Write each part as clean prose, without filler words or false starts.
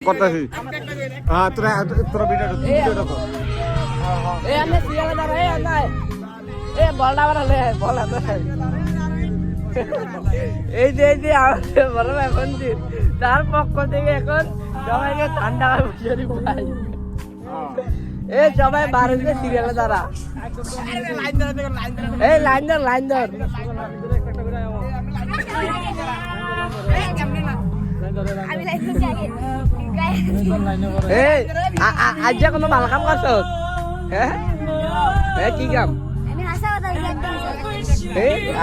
করতেছি হ্যাঁ তোরা তোরা ভিডিও দেখো এ আমি সিরিয়াল না রে নাই এ বলটা বড় লে বলা তো এই যে আমাদের বড় ভাই মন্দির তার পক্ষ থেকে এখন সবাইকে ঠান্ডা করে বসে ভাই এ সবাই বারোতে সিরিয়ালে তারা এই লাইন ধর আজ কোনো ভালো কাম করছো হ্যাঁ কি কাম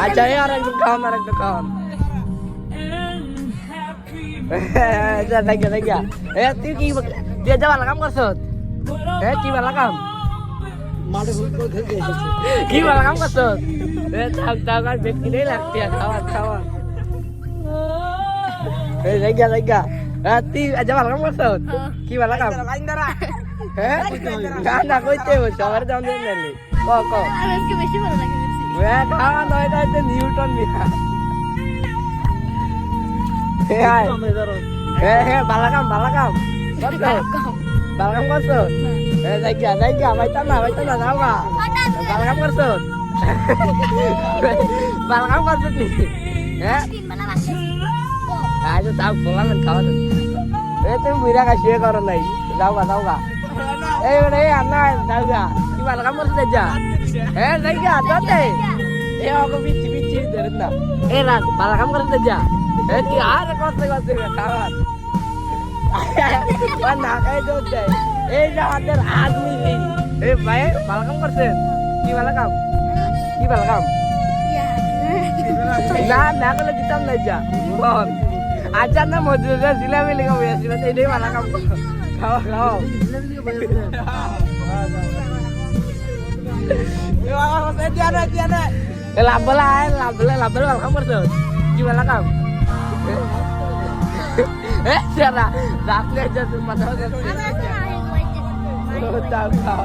আচ্ছা আর একটু খাওয়ান দেখা তুই কি তুই যা ভালো কাম করছো কি ভালো কাম কি ভালো কাম করছো আর ব্যক্তি নেই লাগতে খাওয়া দেখা তুই আজ ভালো কাম করছো কি ভালো কাম হ্যাঁ না কইতে সবার দাম দিয়ে নিলি ক বেশি ভালো লাগে খাওয়া নয় তাই নিউটন হ্যাঁ ভালো কাম ভালো কাম করছো জায়গা বাইতা না যাও গা ভালো কাম করছো ভালো কাম করছো নি হ্যাঁ আজ তাও বললাম খাওয়া তুমি বুড়া কাশিয়ে করো নাই যাও গা এই আন্না যাও গা কি ভালো কাম করছো যা হ্যাঁ জায়গা যাতে এ ওকে পিছি ধরেন না এ রাখ ভালো কাম করছো যা তুই আর করতে খাওয়ার না খাই দৌড় এই যে আমাদের আদমি এই ভাই ভালো কাম করছেন কি ভালো কাম না করলে দিতাম না যা বল আচ্ছা না মজুরা জিলাপি লেগে বসেছিল এটাই ভালো কাম খাওয়া লাভ বলে ভালো কাম করছো কি ভালো কাম রাখলে মাথা খাওয়া